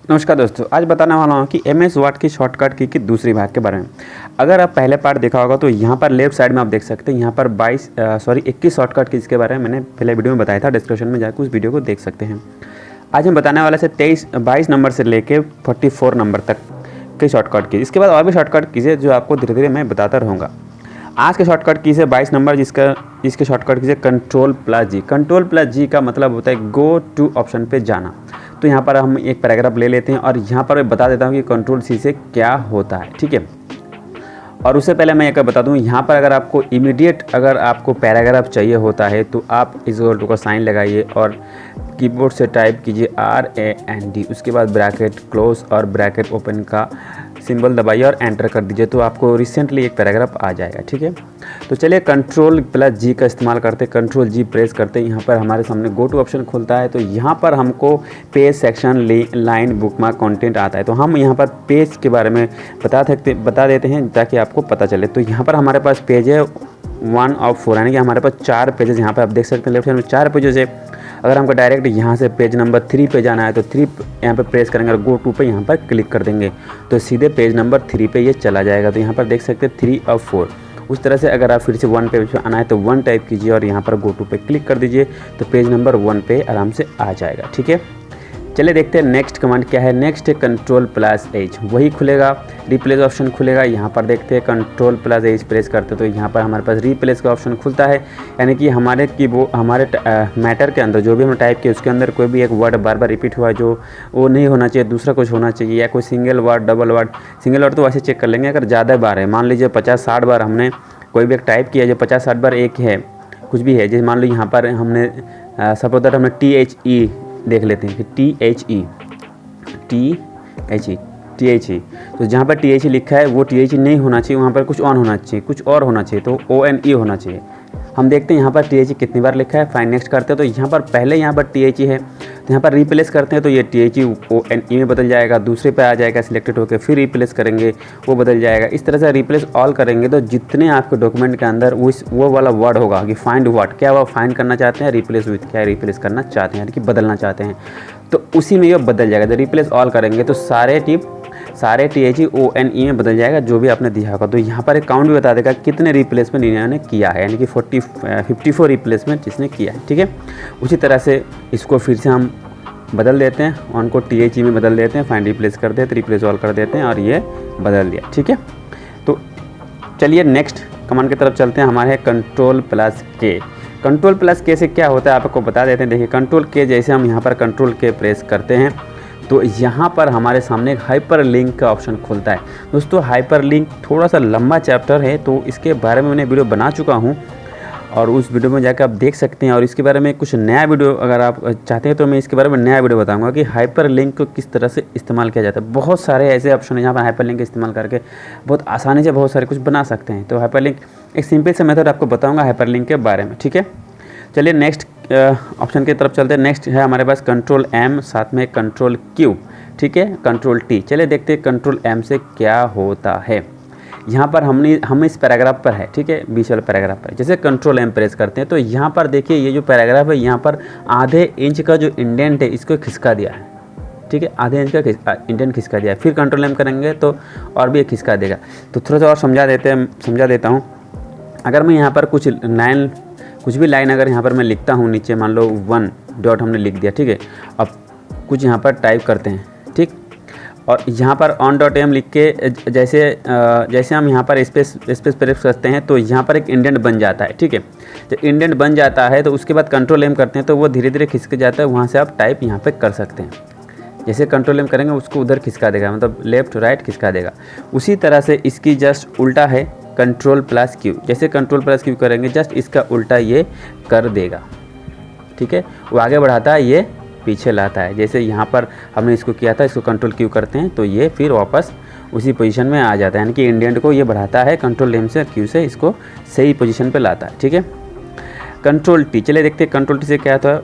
नमस्कार दोस्तों, आज बताने वाला हूँ कि MS वर्ड की शॉर्टकट की दूसरी भाग के बारे में। अगर आप पहले पार्ट देखा होगा तो यहाँ पर लेफ्ट साइड में आप देख सकते हैं, यहाँ पर 21 शॉर्टकट की इसके बारे में मैंने पहले वीडियो में बताया था। डिस्क्रिप्शन में जाकर उस वीडियो को देख सकते हैं। आज हम बताने वाले से 22 नंबर से लेके 44 नंबर तक की शॉर्टकट की। इसके बाद और भी शॉर्टकट कीज़ जो आपको धीरे धीरे मैं बताता रहूँगा। आज के शॉर्टकट की से 22 नंबर जिसके शॉर्टकट की से Ctrl+G। Ctrl+G का मतलब होता है गो टू ऑप्शन पे जाना। तो यहाँ पर हम एक पैराग्राफ ले लेते हैं और यहाँ पर मैं बता देता हूँ कि Ctrl+C से क्या होता है, ठीक है। और उससे पहले मैं एक बता दूँ, यहाँ पर अगर आपको इमीडिएट अगर आपको पैराग्राफ चाहिए होता है तो आप इस इक्वल का साइन लगाइए और कीबोर्ड से टाइप कीजिए RAND, उसके बाद ब्रैकेट क्लोज और ब्रैकेट ओपन का सिंबल दबाइए और एंटर कर दीजिए तो आपको रिसेंटली एक पैराग्राफ आ जाएगा, ठीक है। तो चलिए Ctrl+G का इस्तेमाल करते, Ctrl+G प्रेस करते हैं। यहाँ पर हमारे सामने गो टू ऑप्शन खुलता है। तो यहाँ पर हमको page, section, line, bookmark, content आता है। तो हम यहाँ पर पेज के बारे में बता देते हैं ताकि आपको पता चले। तो यहाँ पर हमारे पास पेज है 1 of 4, यानी कि हमारे पास 4 पेजेस यहाँ पर आप देख सकते हैं। लेफ्ट साइड में 4 पेजेस है। अगर हमको डायरेक्ट यहाँ से पेज नंबर 3 पे जाना है तो 3 यहाँ पे प्रेस करेंगे और गो टू पे यहाँ पर क्लिक कर देंगे तो सीधे पेज नंबर 3 पे ये चला जाएगा। तो यहाँ पर देख सकते हैं 3 of 4। उस तरह से अगर आप फिर से 1 पेज पे आना है तो 1 टाइप कीजिए और यहाँ पर गो टू पे क्लिक कर दीजिए तो पेज नंबर 1 पे आराम से आ जाएगा, ठीक है। चलिए देखते हैं नेक्स्ट कमांड क्या है। नेक्स्ट है Ctrl+H, वही खुलेगा, रिप्लेस ऑप्शन खुलेगा। यहाँ पर देखते हैं Ctrl+H प्रेस करते तो यहाँ पर हमारे पास रिप्लेस का ऑप्शन खुलता है, यानी कि हमारे मैटर के अंदर जो भी हम टाइप किए उसके अंदर कोई भी एक वर्ड बार बार रिपीट हुआ जो वो नहीं होना चाहिए, दूसरा कुछ होना चाहिए, या कोई single word, double word. Single word तो वैसे चेक कर लेंगे अगर ज़्यादा बार है, मान लीजिए 50-60 बार हमने कोई भी एक टाइप किया, जो 50-60 बार एक है कुछ भी है, जैसे मान लो यहाँ पर हमने सपोज दैट हमने THE देख लेते हैं कि THE। तो जहाँ पर THE लिखा है वो THE नहीं होना चाहिए, वहाँ पर कुछ ऑन होना चाहिए, कुछ और होना चाहिए, तो ONE होना चाहिए। हम देखते हैं यहाँ पर THE कितनी बार लिखा है। फाइन नेक्स्ट करते हैं तो यहाँ पर पहले यहाँ पर THE है तो यहाँ पर रिप्लेस करते हैं तो ये THE ONE में बदल जाएगा, दूसरे पे आ जाएगा सिलेक्टेड होकर, फिर रिप्लेस करेंगे वो बदल जाएगा। इस तरह से रिप्लेस ऑल करेंगे तो जितने आपके डॉक्यूमेंट के अंदर वो वाला वर्ड होगा कि फाइंड वर्ड, क्या वो फाइंड करना चाहते हैं, रिप्लेस विथ क्या रिप्लेस करना चाहते हैं, यानी कि बदलना चाहते हैं, तो उसी में ये बदल जाएगा। जब रिप्लेस ऑल करेंगे तो सारे THE ONE में बदल जाएगा जो भी आपने दिया होगा। तो यहाँ पर एक काउंट भी बता देगा कितने रिप्लेसमेंट इन्होंने किया है, यानी कि 54 रिप्लेसमेंट जिसने किया है, ठीक है। उसी तरह से इसको फिर से हम बदल देते हैं, ऑन को THE में बदल देते हैं, फाइंड रिप्लेस कर देते हैं, रिप्लेस ऑल कर देते हैं और ये बदल दिया, ठीक है। तो चलिए नेक्स्ट कमांड की तरफ चलते हैं। हमारे Ctrl+K। Ctrl+K से क्या होता है आपको बता देते हैं। देखिए Ctrl+K जैसे हम यहाँ पर Ctrl+K प्रेस करते हैं तो यहाँ पर हमारे सामने एक हाइपर लिंक का ऑप्शन खुलता है। दोस्तों हाइपर लिंक थोड़ा सा लंबा चैप्टर है तो इसके बारे में मैंने वीडियो बना चुका हूँ और उस वीडियो में जाकर आप देख सकते हैं। और इसके बारे में कुछ नया वीडियो अगर आप चाहते हैं तो मैं इसके बारे में नया वीडियो बताऊंगा कि हाइपर लिंक को किस तरह से इस्तेमाल किया जाता है। बहुत सारे ऐसे ऑप्शन हैं जहाँ पर हाइपर लिंक इस्तेमाल करके बहुत आसानी से बहुत सारे कुछ बना सकते हैं। तो हाइपर लिंक एक सिंपल सा मेथड आपको बताऊँगा हाइपर लिंक के बारे में, ठीक है। चलिए नेक्स्ट ऑप्शन की तरफ चलते हैं। नेक्स्ट है हमारे पास Ctrl+M, साथ में Ctrl+Q, ठीक है, Ctrl+T। चलिए देखते हैं Ctrl+M से क्या होता है। यहाँ पर हम इस पैराग्राफ पर है, ठीक है, बीच वाले पैराग्राफ पर जैसे Ctrl+M प्रेस करते हैं तो यहाँ पर देखिए ये जो पैराग्राफ है यहाँ पर आधे इंच का जो इंडेंट है इसको खिसका दिया है, ठीक है, आधे इंच का इंडेंट खिसका दिया है। फिर Ctrl+M करेंगे तो और भी खिसका देगा। तो थोड़ा सा और समझा देता हूँ। अगर मैं यहाँ पर कुछ भी लाइन अगर यहाँ पर मैं लिखता हूँ, नीचे मान लो 1 डॉट हमने लिख दिया, ठीक है। अब कुछ यहाँ पर टाइप करते हैं, ठीक, और यहाँ पर on.m लिख के जैसे हम यहाँ पर स्पेस प्रेस करते हैं तो यहाँ पर एक इंडेंट बन जाता है, ठीक है। जब इंडेंट बन जाता है तो उसके बाद Ctrl+M करते हैं तो वो धीरे धीरे खिसक जाता है, वहाँ से आप टाइप यहाँ पे कर सकते हैं। जैसे Ctrl+M करेंगे उसको उधर खिसका देगा, मतलब लेफ़्ट राइट खिसका देगा। उसी तरह से इसकी जस्ट उल्टा है Ctrl+Q। जैसे Ctrl+Q करेंगे जस्ट इसका उल्टा ये कर देगा, ठीक है। वो आगे बढ़ाता है, ये पीछे लाता है। जैसे यहाँ पर हमने इसको किया था, इसको Ctrl+Q करते हैं तो ये फिर वापस उसी पोजीशन में आ जाता है, यानी कि इंडेंट को ये बढ़ाता है, Ctrl+M से Q से इसको सही पोजीशन पे लाता है, ठीक है। Ctrl+T, चलिए देखते हैं Ctrl+T से क्या होता है।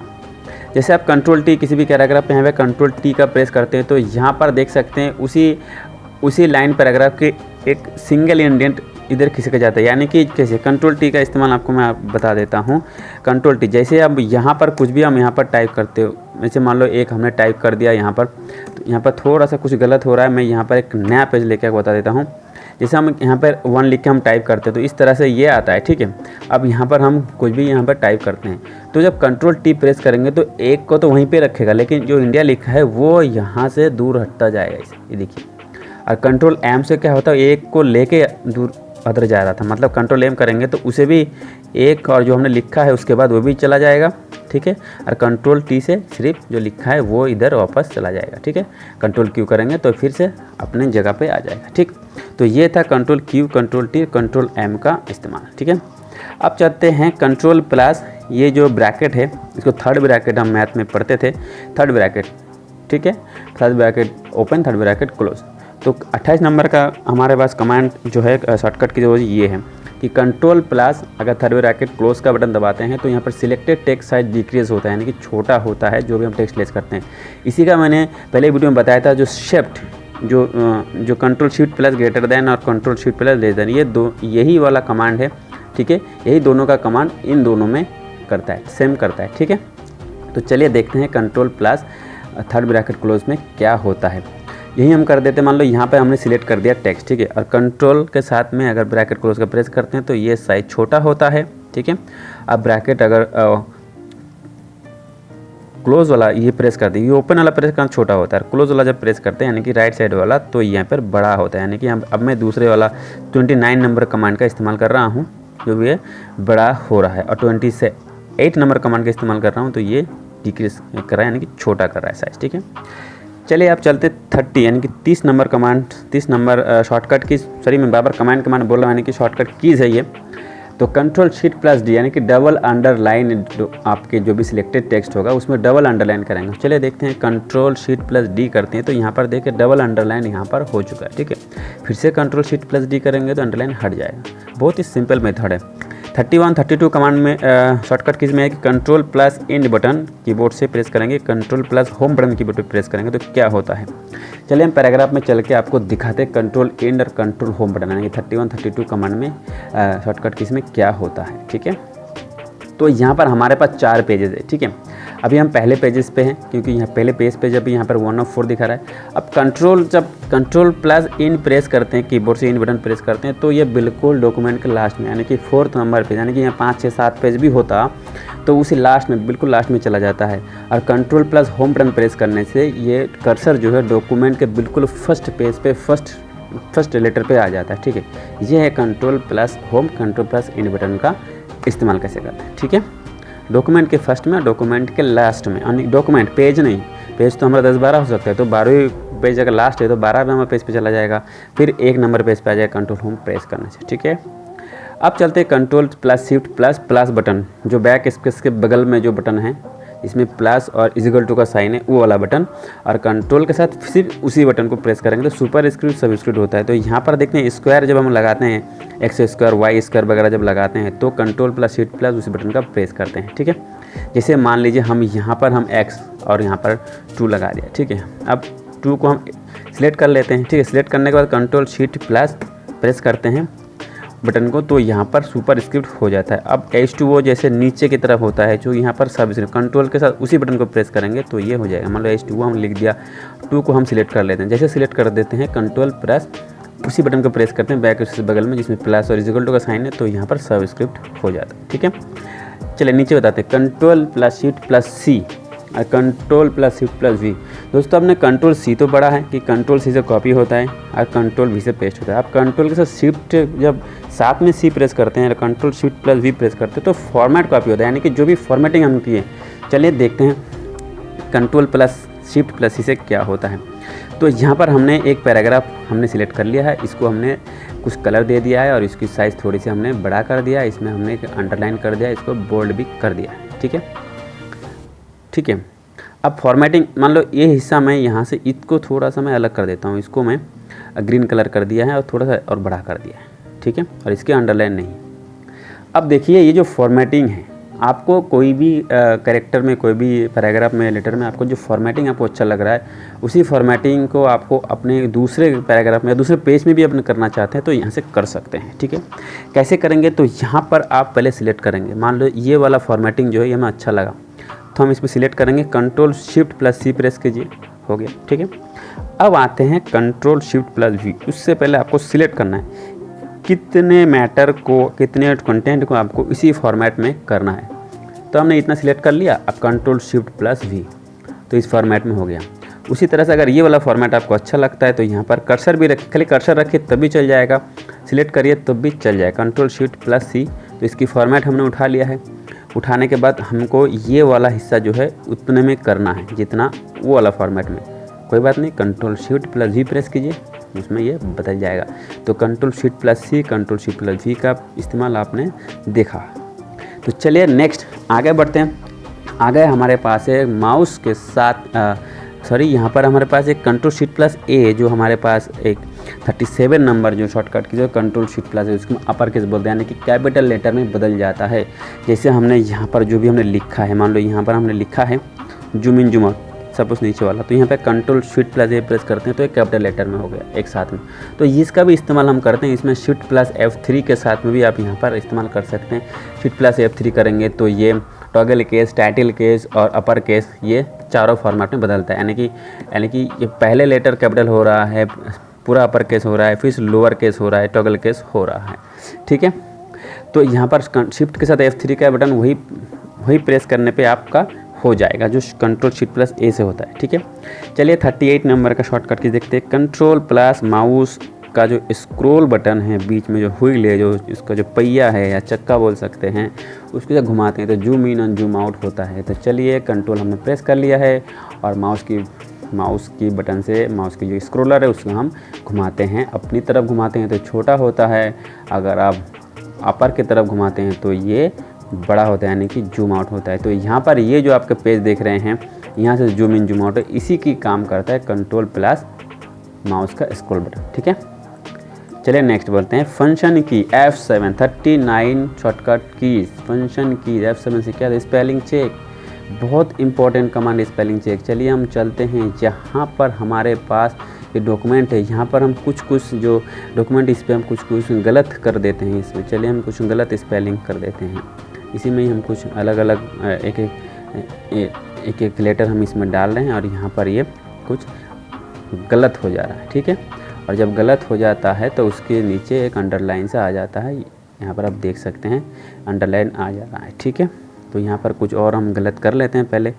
जैसे आप Ctrl+T किसी भी पैराग्राफ पे यहाँ पे Ctrl+T का प्रेस करते हैं तो यहाँ पर देख सकते हैं उसी लाइन पैराग्राफ के एक सिंगल इंडेंट इधर खिसक जाता है, यानी कि कैसे Ctrl+T का इस्तेमाल आपको मैं बता देता हूँ। Ctrl+T जैसे अब यहाँ पर कुछ भी हम यहाँ पर टाइप करते हो, जैसे मान लो एक हमने टाइप कर दिया यहाँ पर, तो यहाँ पर थोड़ा सा कुछ गलत हो रहा है, मैं यहाँ पर एक नया पेज लेकर बता देता हूँ। जैसे हम यहाँ पर 1 लिख के हम टाइप करते हैं तो इस तरह से ये आता है, ठीक है। अब यहाँ पर हम कुछ भी यहाँ पर टाइप करते हैं तो जब कंट्रोल टी प्रेस करेंगे तो एक को तो वहीं पे रखेगा, लेकिन जो इंडिया लिखा है वो यहाँ से दूर हटता जाएगा इसे, ये देखिए। और कंट्रोल एम से क्या होता है, एक को लेके दूर अदर जा रहा था, मतलब कंट्रोल एम करेंगे तो उसे भी एक और जो हमने लिखा है उसके बाद वो भी चला जाएगा, ठीक है। और कंट्रोल टी से सिर्फ जो लिखा है वो इधर वापस चला जाएगा, ठीक है। कंट्रोल क्यू करेंगे तो फिर से अपने जगह पे आ जाएगा, ठीक। तो ये था control Q, control T, control M का इस्तेमाल, ठीक है। अब चलते हैं कंट्रोल प्लस, ये जो ब्रैकेट है इसको थर्ड ब्रैकेट हम मैथ में पढ़ते थे, थर्ड ब्रैकेट, ठीक है। Third bracket open, third bracket close. तो 28 नंबर का हमारे पास कमांड जो है शॉर्टकट की जो ये है कि कंट्रोल प्लस अगर थर्ड ब्रैकेट क्लोज का बटन दबाते हैं तो यहाँ पर सिलेक्टेड टेक्स्ट साइज डिक्रीज होता है, यानी कि छोटा होता है जो भी हम टेक्स्ट लेस करते हैं। इसी का मैंने पहले वीडियो में बताया था, जो शिफ्ट जो control shift plus greater than और control shift plus less than, यही वाला कमांड है, ठीक है। यही दोनों का कमांड इन दोनों में करता है, सेम करता है, ठीक है। तो चलिए देखते हैं control plus third bracket close में क्या होता है। यही हम कर देते हैं, मान लो यहाँ पे हमने सिलेक्ट कर दिया टेक्स्ट, ठीक है। और कंट्रोल के साथ में अगर ब्रैकेट क्लोज का प्रेस करते हैं तो ये साइज छोटा होता है, ठीक है। अब ब्रैकेट अगर क्लोज वाला ये प्रेस कर दिया, ये ओपन वाला प्रेस करना छोटा होता है, क्लोज वाला जब प्रेस करते हैं यानी कि राइट साइड वाला तो यहाँ पर बड़ा होता है। यानी कि अब मैं दूसरे वाला 29 नंबर कमांड का इस्तेमाल कर रहा हूँ, जो भी है बड़ा हो रहा है, और 28 नंबर कमांड का इस्तेमाल कर रहा हूँ तो ये डिक्रीज कर रहा है, यानी कि छोटा कर रहा है साइज, ठीक है। चलिए आप चलते 30 यानी कि 30 नंबर कमांड, 30 नंबर शॉर्टकट की, सॉरी मैं बार बार कमांड बोल रहा हूँ, यानी कि शॉर्टकट कीज़ है ये। तो कंट्रोल शिफ्ट प्लस डी यानी कि डबल अंडरलाइन, आपके जो भी सिलेक्टेड टेक्स्ट होगा उसमें डबल अंडरलाइन करेंगे। चलिए देखते हैं, कंट्रोल शिफ्ट प्लस डी करते हैं तो यहाँ पर देखिए डबल अंडरलाइन यहाँ पर हो चुका है, ठीक है। फिर से कंट्रोल शिफ्ट प्लस डी करेंगे तो अंडरलाइन हट जाएगा। बहुत ही सिंपल मेथड है। 31, 32 कमांड में शॉर्टकट कीज में है कि control plus end button keyboard से प्रेस करेंगे, control plus home button keyboard पे प्रेस करेंगे तो क्या होता है। चलिए हम पैराग्राफ में चल के आपको दिखाते हैं कंट्रोल इंड और कंट्रोल होम बटन यानी कि 31, 32 कमांड में शॉर्टकट कीज में क्या होता है, ठीक है। तो यहाँ पर हमारे पास 4 पेजेस है, ठीक है। अभी हम पहले पेजेस पे हैं क्योंकि यहाँ पहले पेज पे जब यहाँ पर 1 of 4 दिखा रहा है। अब जब कंट्रोल प्लस इन प्रेस करते हैं, कीबोर्ड से इन बटन प्रेस करते हैं तो ये बिल्कुल डॉक्यूमेंट के लास्ट में यानी कि 4th नंबर पेज, यानी कि यहाँ 5, 6, 7 पेज भी होता तो उसी लास्ट में, बिल्कुल लास्ट में चला जाता है। और control plus home button press करने से ये कर्सर जो है डॉक्यूमेंट के बिल्कुल फर्स्ट पेज पे फर्स्ट लेटर पे आ जाता है, ठीक है। ये है control plus home, control plus end button का इस्तेमाल कैसे करते हैं, ठीक है। डॉक्यूमेंट के फर्स्ट में और डॉक्यूमेंट के लास्ट में, डॉक्यूमेंट पेज नहीं, पेज तो हमारा 10-12 हो सकता है, तो 12वीं पेज अगर लास्ट है तो 12वें नंबर पेज पे चला जाएगा, फिर 1 नंबर पेज पे आ जाएगा कंट्रोल होम प्रेस करने से, ठीक है। अब चलते हैं control plus shift plus button, जो बैक स्पेस के बगल में जो बटन है इसमें प्लस और इजिकल टू का साइन है वो वाला बटन, और कंट्रोल के साथ सिर्फ उसी बटन को प्रेस करेंगे तो सुपर स्क्रिप्ट सब स्क्रिप्ट होता है। तो यहाँ पर देखते हैं स्क्वायर जब हम लगाते हैं, एक्स स्क्वायर वाई स्क्वायर वगैरह जब लगाते हैं तो कंट्रोल प्लस शिफ्ट प्लस उसी बटन का प्रेस करते हैं, ठीक है। जैसे मान लीजिए हम यहाँ पर हम एक्स और यहाँ पर 2 लगा दिया, ठीक है। अब 2 को हम सिलेक्ट कर लेते हैं, ठीक है। सिलेक्ट करने के बाद कंट्रोल शिफ्ट प्लस प्रेस करते हैं बटन को तो यहाँ पर सुपर स्क्रिप्ट हो जाता है। अब H2O जैसे नीचे की तरफ होता है जो यहाँ पर सब स्क्रिप्ट, कंट्रोल के साथ उसी बटन को प्रेस करेंगे तो ये हो जाएगा। मान लो H2O हम लिख दिया, 2 को हम सिलेक्ट कर लेते हैं। जैसे सिलेक्ट कर देते हैं कंट्रोल प्लस उसी बटन को प्रेस करते हैं बैक से बगल में जिसमें प्लस और इजिकल टू का साइन है तो यहाँ पर सब स्क्रिप्ट हो जाता है, ठीक है। चलिए नीचे बताते हैं control plus shift plus C और control plus shift plus V. दोस्तों आपने कंट्रोल सी तो पढ़ा है कि कंट्रोल सी से कॉपी होता है और कंट्रोल वी से पेस्ट होता है। आप कंट्रोल के साथ शिफ्ट जब साथ में सी प्रेस करते हैं, control shift plus V press करते हैं तो फॉर्मेट कॉपी होता है, यानी कि जो भी फॉर्मेटिंग हम किए। चलिए देखते हैं कंट्रोल प्लस शिफ्ट प्लस सी से क्या होता है। तो यहाँ पर हमने एक पैराग्राफ हमने सिलेक्ट कर लिया है, इसको हमने कुछ कलर दे दिया है और इसकी साइज़ थोड़ी सी हमने बड़ा कर दिया, इसमें हमने एक अंडरलाइन कर दिया, इसको बोल्ड भी कर दिया, ठीक है, ठीक है। अब फॉर्मेटिंग मान लो ये हिस्सा मैं यहाँ से इसको थोड़ा सा मैं अलग कर देता हूँ, इसको मैं ग्रीन कलर कर दिया है और थोड़ा सा और बड़ा कर दिया है, ठीक है, और इसके अंडरलाइन नहीं। अब देखिए ये जो फॉर्मेटिंग है, आपको कोई भी कैरेक्टर में, कोई भी पैराग्राफ में, लेटर में आपको जो फॉर्मेटिंग आपको अच्छा लग रहा है उसी फॉर्मेटिंग को आपको अपने दूसरे पैराग्राफ में या दूसरे पेज में भी अपने करना चाहते हैं तो यहाँ से कर सकते हैं, ठीक है। कैसे करेंगे तो यहाँ पर आप पहले सिलेक्ट करेंगे, मान लो ये वाला फॉर्मेटिंग जो है ये हमें अच्छा लगा तो हम इसमें सिलेक्ट करेंगे, कंट्रोल शिफ्ट प्लस सी प्रेस कीजिए हो गया, ठीक है। अब आते हैं कंट्रोल शिफ्ट प्लस वी। उससे पहले आपको सिलेक्ट करना है कितने मैटर को, कितने कंटेंट को आपको इसी फॉर्मेट में करना है। तो हमने इतना सिलेक्ट कर लिया, अब कंट्रोल शिफ्ट प्लस वी, तो इस फॉर्मेट में हो गया। उसी तरह से अगर ये वाला फॉर्मेट आपको अच्छा लगता है तो यहाँ पर कर्सर भी रखिए, खाली कर्सर रखिए तब भी चल जाएगा, सिलेक्ट करिए तब भी चल जाएगा। कंट्रोल शिफ्ट प्लस सी, तो इसकी फॉर्मेट हमने उठा लिया है। उठाने के बाद हमको ये वाला हिस्सा जो है उतने में करना है जितना वो वाला फॉर्मेट में। कोई बात नहीं, control shift plus V press कीजिए, उसमें ये बदल जाएगा। तो control shift plus C, control shift plus V का इस्तेमाल आपने देखा। तो चलिए नेक्स्ट आगे बढ़ते हैं। आगे हमारे पास है माउस के साथ यहाँ पर हमारे पास एक कंट्रोल शिफ्ट प्लस ए, जो हमारे पास एक 37 नंबर जो शॉर्टकट की जो कंट्रोल शिफ्ट प्लस है उसको अपर केस बोलते हैं, यानी कि कैपिटल लेटर में बदल जाता है। जैसे हमने यहाँ पर जो भी हमने लिखा है, मान लो यहाँ पर हमने लिखा है zoom in zoom out, suppose नीचे वाला, तो यहाँ पे कंट्रोल शिफ्ट प्लस ए प्रेस करते हैं तो एक कैपिटल लेटर में हो गया एक साथ में। तो इसका भी इस्तेमाल हम करते हैं, इसमें शिफ्ट प्लस F3 के साथ में भी आप यहाँ पर इस्तेमाल कर सकते हैं। शिफ्ट प्लस F3 करेंगे तो ये टॉगल केस, टाइटल केस और अपर केस ये चारों फॉर्मेट में बदलता है, यानी कि ये पहले लेटर कैपिटल हो रहा है, पूरा अपर केस हो रहा है, फिर लोअर केस हो रहा है, टॉगल केस हो रहा है, ठीक है। तो यहाँ पर शिफ्ट के साथ F3 का बटन वही प्रेस करने पे आपका हो जाएगा जो कंट्रोल शिफ्ट प्लस ए से होता है, ठीक है। चलिए 38 नंबर का शॉर्टकट की देखते हैं। कंट्रोल प्लस माउस का जो स्क्रॉल बटन है, बीच में जो व्हील है, जो इसका जो पहिया है या चक्का बोल सकते हैं, उसको जब घुमाते हैं तो जूम इन और जूम आउट होता है। तो चलिए कंट्रोल हमने प्रेस कर लिया है और माउस की बटन से माउस की जो स्क्रॉलर है उसको हम घुमाते हैं, अपनी तरफ घुमाते हैं तो छोटा होता है, अगर आप अपर की तरफ घुमाते हैं तो ये बड़ा होता है, यानी कि जूम आउट होता है। तो यहाँ पर ये जो आपके पेज देख रहे हैं, यहाँ से जूम इन जूम आउट है, इसी की काम करता है कंट्रोल प्लस माउस का स्क्रॉल बटन, ठीक है। चलिए नेक्स्ट बोलते हैं फंक्शन की F7, 39 शॉर्टकट की फंक्शन की F7 से क्या है, स्पेलिंग चेक, बहुत इंपॉर्टेंट कमांड स्पेलिंग चेक। चलिए हम चलते हैं जहाँ पर हमारे पास ये डॉक्यूमेंट है, यहाँ पर हम कुछ जो डॉक्यूमेंट इस पर हम कुछ गलत कर देते हैं इसमें। चलिए हम कुछ गलत स्पेलिंग कर देते हैं, इसी में ही हम कुछ अलग अलग एक लेटर हम इसमें डाल रहे हैं और यहाँ पर ये कुछ गलत हो जा रहा है, ठीक है। और जब गलत हो जाता है तो उसके नीचे एक अंडरलाइन से आ जाता है, यहाँ पर आप देख सकते हैं अंडरलाइन आ जा रहा है, ठीक है। तो यहाँ पर कुछ और हम गलत कर लेते हैं, पहले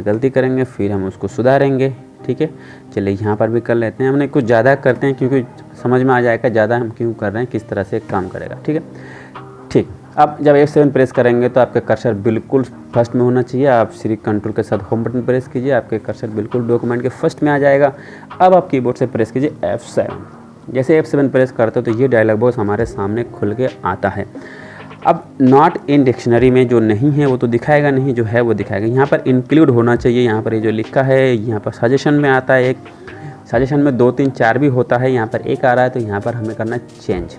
गलती करेंगे फिर हम उसको सुधारेंगे, ठीक है। चलिए यहाँ पर भी कर लेते हैं, हमने कुछ ज़्यादा करते हैं क्योंकि समझ में आ जाएगा ज़्यादा हम क्यों कर रहे हैं, किस तरह से काम करेगा, ठीक है। ठीक, अब जब F7 प्रेस करेंगे तो आपका कर्सर बिल्कुल फर्स्ट में होना चाहिए। आप सिर्फ कंट्रोल के साथ होम बटन प्रेस कीजिए, आपके कर्सर बिल्कुल डॉक्यूमेंट के फर्स्ट में आ जाएगा। अब आप कीबोर्ड से प्रेस कीजिए F7। जैसे F7 प्रेस करते हो तो ये डायलॉग बॉक्स हमारे सामने खुल के आता है। अब नॉट इन डिक्शनरी में जो नहीं है वो तो दिखाएगा नहीं, जो है वो दिखाएगा। यहाँ पर इंक्लूड होना चाहिए, यहाँ पर ये जो लिखा है, यहाँ पर सजेशन में आता है, एक सजेशन में 2 3 4 भी होता है, यहाँ पर एक आ रहा है तो यहाँ पर हमें करना चेंज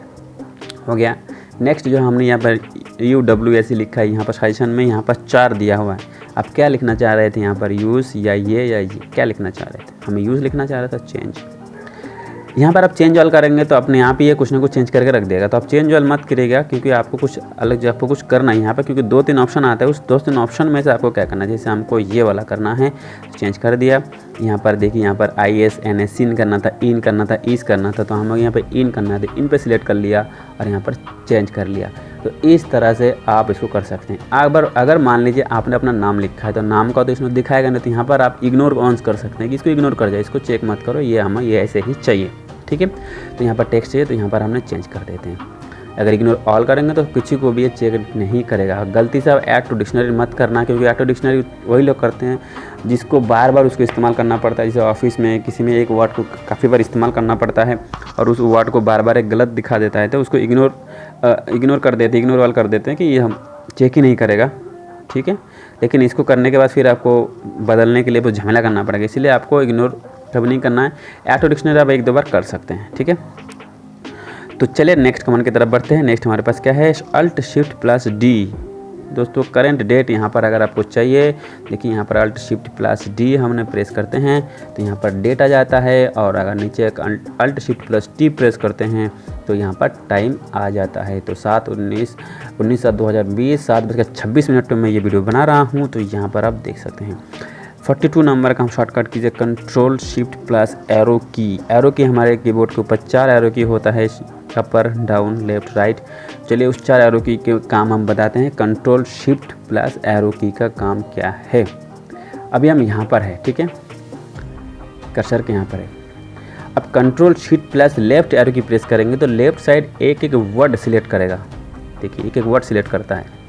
हो गया। नेक्स्ट जो हमने यहाँ पर UWS लिखा है, यहाँ पर सजेशन में यहाँ पर 4 दिया हुआ है। आप क्या लिखना चाह रहे थे यहाँ पर, यूज़ या ये क्या लिखना चाह रहे थे? हमें यूज़ लिखना चाह रहा था, चेंज। यहाँ पर आप चेंज ऑल करेंगे तो अपने आप ही ये कुछ ना कुछ चेंज करके रख देगा। तो आप चेंज ऑल मत करिएगा क्योंकि आपको कुछ अलग, आपको कुछ करना है यहाँ पर, क्योंकि 2 3 ऑप्शन आता है, उस 2 3 ऑप्शन में से आपको क्या करना है। जैसे हमको ये वाला करना है, चेंज कर दिया। यहाँ पर देखिए, यहाँ पर IS NS इन करना था, इन करना था, ईस करना था, तो हम लोग यहाँ पर इन करना था, इन पर सिलेक्ट कर लिया और यहाँ पर चेंज कर लिया। तो इस तरह से आप इसको कर सकते हैं। अगर मान लीजिए आपने अपना नाम लिखा है तो नाम का तो इसमें दिखाएगा नहीं, तो यहाँ पर आप इग्नोर ऑन कर सकते हैं कि इसको इग्नोर कर जाए, इसको चेक मत करो, ये हमें ये ऐसे ही चाहिए, ठीक है। तो यहाँ पर टेक्स्ट चाहिए तो यहाँ पर हमने चेंज कर देते हैं। अगर इग्नोर ऑल करेंगे तो किसी को भी ये चेक नहीं करेगा। गलती से ऐड टू डिक्शनरी मत करना, क्योंकि ऐड टू डिक्शनरी वही लोग करते हैं जिसको बार बार उसको इस्तेमाल करना पड़ता है। जैसे ऑफिस में किसी में एक वर्ड को काफ़ी बार इस्तेमाल करना पड़ता है और उस वर्ड को बार बार एक गलत दिखा देता है, तो उसको इग्नोर कर देते, इग्नोर ऑल कर देते हैं कि ये हम चेक ही नहीं करेगा, ठीक है। लेकिन इसको करने के बाद फिर आपको बदलने के लिए बहुत झमेला करना पड़ेगा, इसलिए आपको इग्नोर कभी नहीं करना है। ऐड टू डिक्शनरी आप 1 2 बार कर सकते हैं, ठीक है। तो चलिए नेक्स्ट कमांड की तरफ बढ़ते हैं। नेक्स्ट हमारे पास क्या है, Alt Shift प्लस D। दोस्तों करंट डेट यहाँ पर अगर आपको चाहिए, देखिए यहाँ पर Alt Shift प्लस D हमने प्रेस करते हैं तो यहाँ पर डेट आ जाता है, और अगर नीचे Alt Shift plus T press करते हैं तो यहाँ पर टाइम आ जाता है। तो 7/19/2020 7:26 पर मैं ये वीडियो बना रहा हूँ, तो यहाँ पर आप देख सकते हैं 42 नंबर का हम शॉर्टकट कीजिए कंट्रोल शिफ्ट प्लस एरो की। एरो की हमारे कीबोर्ड के ऊपर 4 एरो की होता है, अपर डाउन लेफ्ट राइट। चलिए उस 4 एरो की के काम हम बताते हैं। कंट्रोल शिफ्ट प्लस एरो की का काम क्या है। अभी हम यहाँ पर है, ठीक है, कर्सर के यहाँ पर है। अब control shift plus left arrow की प्रेस करेंगे तो लेफ्ट साइड एक एक वर्ड सिलेक्ट करेगा। देखिए एक एक वर्ड सिलेक्ट करता है।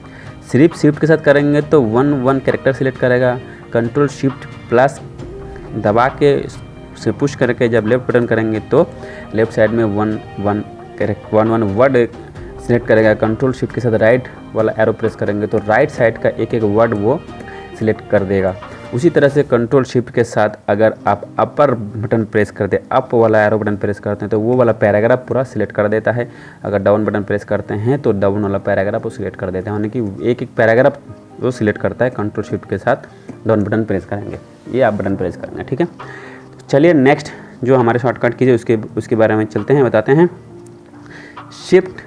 सिर्फ शिफ्ट के साथ करेंगे तो 1 कैरेक्टर सिलेक्ट करेगा। कंट्रोल शिफ्ट प्लस दबा के से पुश करके जब लेफ्ट बटन करेंगे तो लेफ्ट साइड में 1 वर्ड सिलेक्ट करेगा। कंट्रोल शिफ्ट के साथ राइट वाला एरो प्रेस करेंगे तो राइट साइड का एक एक वर्ड वो सिलेक्ट कर देगा। उसी तरह से कंट्रोल शिफ्ट के साथ अगर आप अपर बटन प्रेस करते हैं, अप वाला एरो बटन प्रेस करते हैं तो वो वाला पैराग्राफ पूरा सिलेक्ट कर देता है। अगर डाउन बटन प्रेस करते हैं तो डाउन वाला पैराग्राफ वो सिलेक्ट कर देता है, यानी कि एक एक पैराग्राफ वो सिलेक्ट करता है। कंट्रोल शिफ्ट के साथ डाउन बटन प्रेस करेंगे, ये आप बटन प्रेस करेंगे, ठीक है। चलिए नेक्स्ट जो हमारे शॉर्टकट कीजिए उसके बारे में चलते हैं, बताते हैं। शिफ्ट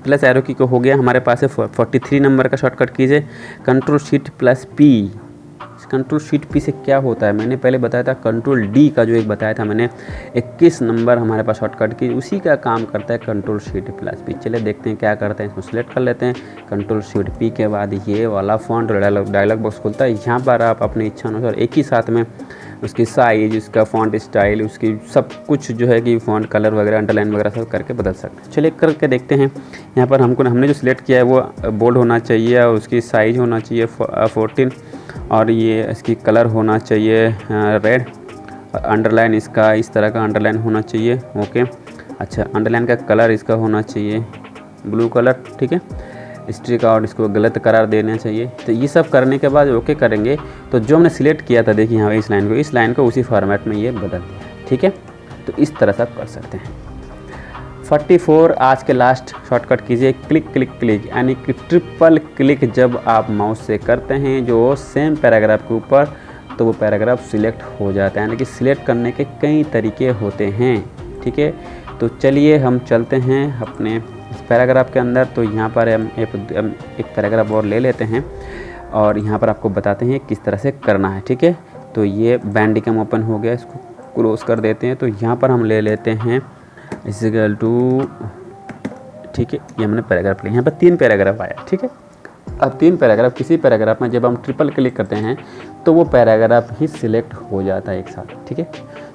प्लस एरो की को हो गया हमारे पास है। 43 नंबर का शॉर्टकट कीजिए control shift plus P. Control shift P से क्या होता है मैंने पहले बताया था। कंट्रोल डी का जो एक बताया था मैंने 21 नंबर हमारे पास शॉर्टकट की, उसी का काम करता है कंट्रोल शिफ्ट प्लस पी। चलिए देखते हैं क्या करते हैं, इसको सिलेक्ट कर लेते हैं। कंट्रोल शिफ्ट पी के बाद ये वाला फॉन्ट डायलॉग बॉक्स खुलता है। यहाँ पर आप अपनी इच्छा अनुसार एक ही साथ में उसकी साइज, उसका फॉन्ट स्टाइल, उसकी सब कुछ जो है कि फॉन्ट कलर वगैरह अंडरलाइन वगैरह सब करके बदल सकते हैं। चलिए करके देखते हैं। यहाँ पर हमने जो सिलेक्ट किया है वो बोल्ड होना चाहिए और उसकी साइज़ होना चाहिए 14 और ये इसकी कलर होना चाहिए रेड। अंडरलाइन इसका इस तरह का अंडरलाइन होना चाहिए, ओके। अच्छा अंडरलाइन का कलर इसका होना चाहिए ब्लू कलर, ठीक है। स्ट्रिक आउट इसको गलत करार देना चाहिए। तो ये सब करने के बाद ओके करेंगे तो जो हमने सिलेक्ट किया था देखिए यहाँ इस लाइन को उसी फॉर्मेट में ये बदल दिया, ठीक है। तो इस तरह से आप कर सकते हैं। 44 आज के लास्ट शॉर्टकट कीजिए क्लिक क्लिक क्लिक, यानी कि ट्रिपल क्लिक जब आप माउस से करते हैं जो सेम पैराग्राफ के ऊपर तो वो पैराग्राफ सिलेक्ट हो जाता है। यानी कि सिलेक्ट करने के कई तरीके होते हैं, ठीक है। तो चलिए हम चलते हैं अपने इस पैराग्राफ के अंदर। तो यहाँ पर हम एक पैराग्राफ और ले लेते हैं और यहाँ पर आपको बताते हैं किस तरह से करना है, ठीक है। तो ये बैंडिकम ओपन हो गया, इसको क्लोज कर देते हैं। तो यहाँ पर हम ले लेते हैं इक्वल टू, ठीक है। ये हमने पैराग्राफ लिया, यहाँ पर 3 पैराग्राफ आया, ठीक है। अब 3 पैराग्राफ, किसी पैराग्राफ में जब हम ट्रिपल क्लिक करते हैं तो वो पैराग्राफ ही सिलेक्ट हो जाता है एक साथ, ठीक है।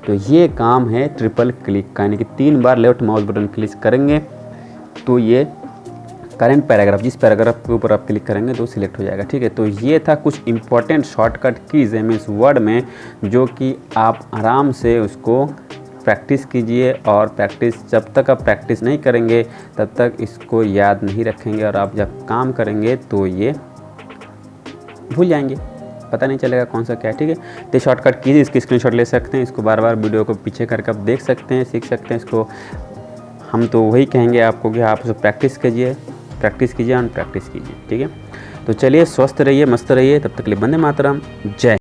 तो ये काम है ट्रिपल क्लिक का, यानी कि 3 बार लेफ्ट माउस बटन क्लिक करेंगे तो ये करेंट पैराग्राफ जिस पैराग्राफ के ऊपर आप क्लिक करेंगे तो सिलेक्ट हो जाएगा, ठीक है। तो ये था कुछ important shortcut keys MS word में जो कि आप आराम से उसको प्रैक्टिस कीजिए। और जब तक आप प्रैक्टिस नहीं करेंगे तब तक इसको याद नहीं रखेंगे और आप जब काम करेंगे तो ये भूल जाएंगे, पता नहीं चलेगा कौन सा क्या है, ठीक है। तो शॉर्टकट कीजिए, इसकी स्क्रीनशॉट ले सकते हैं, इसको बार बार वीडियो को पीछे करके आप देख सकते हैं, सीख सकते हैं इसको। हम तो वही कहेंगे आपको कि आप उसको प्रैक्टिस कीजिए और प्रैक्टिस कीजिए, ठीक है। तो चलिए स्वस्थ रहिए, मस्त रहिए, तब तक के लिए वंदे मातरम, जय।